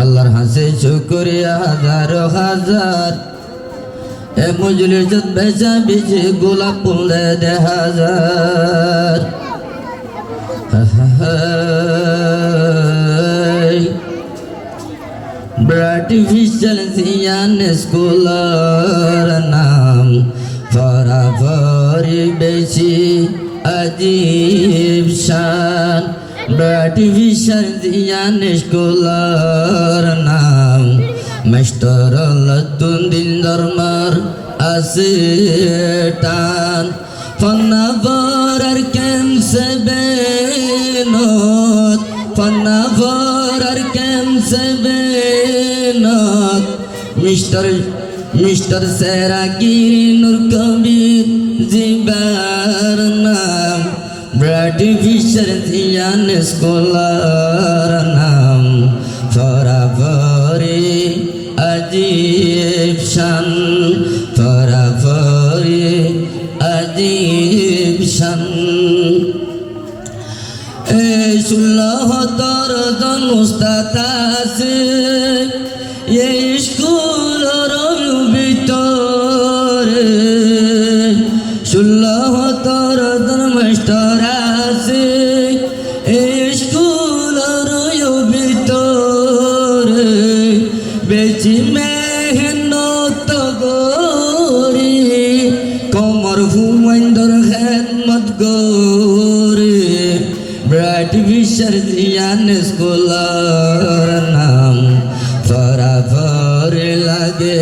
আল্লাহর হাসে শুকরিয়া হাজার হাজার এ মজলিসত বেচা বেচে গোলাপ ফুল দে হাজার আর্টিফিশিয়াল জিয়ান স্কুলের নাম ফরাফরি বেশি আজীব শান আর্টিফিশিয়াল জিয়ান স্কুলের নাম মাস্টার লতুন দিন ধর্মার আছে টান ফনাফর আর ক্যান্সে বেনত ফনাফর আর ক্যান্সে বেনত মিস্টার সেরাগিরি নূর কবির জিবার নাম আর্টিফিশিয়াল জিয়ান স্কুলের নাম ফরাফরি আজীব শান ফরাফরি আজীব শান এই 16-17 উস্তাদ আছে এই স্কুলের ভিতরে 16-17 মাস্টার আছে এই স্কুলের ভিতরে বেশি মেহনত করি কমর হুমায়ুন্দর খেদমত করি আর্টিফিশিয়াল জিয়ান স্কুলের নাম ফরাফরি লাগে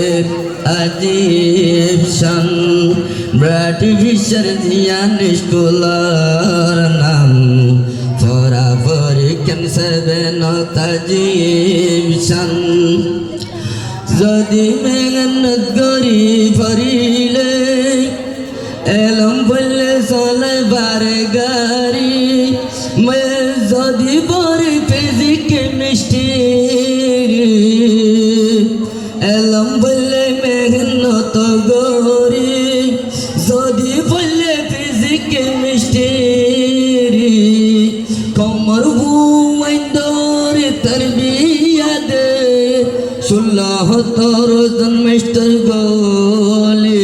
আজীব শান আর্টিফিশিয়াল জিয়ান স্কুলের নাম ফরাফরি ক্যান্সার বেনত আজীব শান যদি মেহনত করি ফরিলে এলম বললে চলে বারে গাড়ি যদি পরে ফিজিক কেমিস্ট্রি এলম বললে মেহনত করি যদি বললে ফিজিক কেমিস্ট্রি কমর হুমায়ুন্দর তরবিয়া দে 16-17 মাস্টার গোলে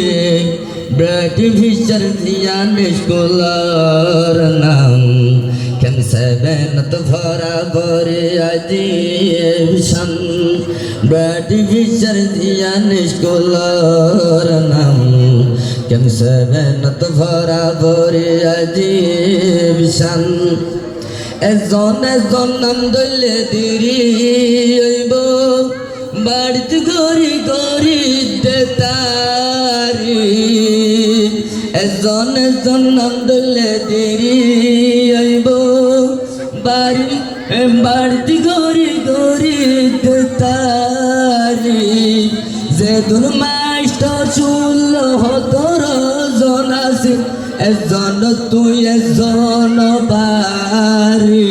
আর্টিফিশিয়াল জিয়ান স্কুলের নাম ক্যান্সে বেনত ফরাফরি আজীব শান আর্টিফিশিয়াল জিয়ান স্কুলের নাম ক্যান্সে বেনত ফরাফরি আজীব শান এজন নাম ধরলে দেরি হইব বাড়িতে গড়ি গড়ি দেতারি এজন নাম ধরলে দেরি হইব বাড়িতে গড়ি গড়ি দেতারি যে দুন মাস্টার 16-17 জন আছে এজন তুই এজন বাড়ি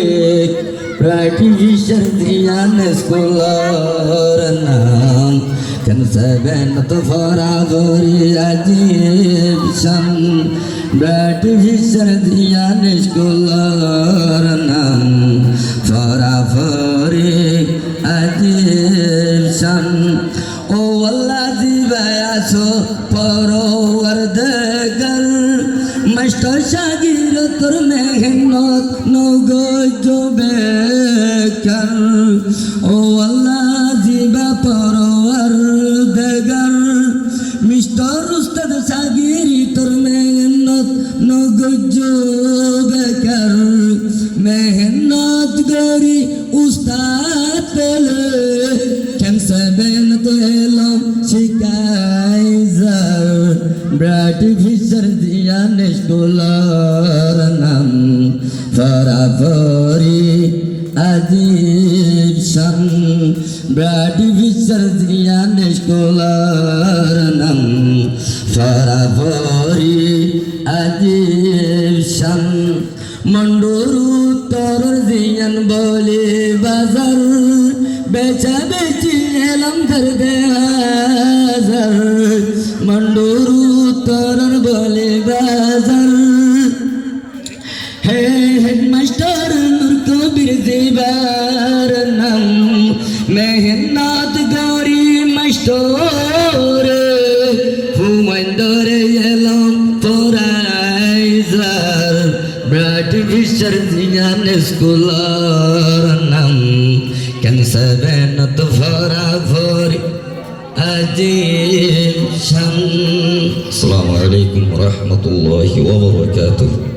আর্টিফিশিয়াল জিয়ান স্কুলের নাম ক্যান্সে বেনত ফরাফরি আজীব শান আর্টিফিশিয়াল জিয়ান স্কুলের নাম ফরাফরি আজীব শান ও আল্লাহ দিবায়াছো পরওয়ারদিগার মাস্টার শাগির তোর মেহনত নগজ বেকার ও আল্লাহ দিবা পরওয়ারদিগার মিস্টার উস্তাদ শাগিরি তোর মেহনত নগজ বেকার মেহনত করি উস্তাদ পেলে ক্যান্সে বেনত এলম শিকাই যার আর্টিফিশিয়াল জিয়ান স্কুলের নাম ফরাফরি আজীব শান আর্টিফিশিয়াল জিয়ান স্কুলের নাম ফরাফরি আজীব শান মন্ডুরু তোর জিয়ান বলে বাজার বেচা বেচি এলাম ধর দে হাজার মন্ডুরু তোর বলে বাজার হে হেডমাস্টার নূর কবির জিবার নাম মেহনত গরি মাস্টরে হুমায়ুন্দরে এলাম পরাইজার ব্রাড ফিশার জিয়ান স্কুলার নাম ক্যান্সার তো ফরাফরি আজিম শাম। আসসালামু আলাইকুম ওয়া রাহমাতুল্লাহি ওয়া বারাকাতুহু।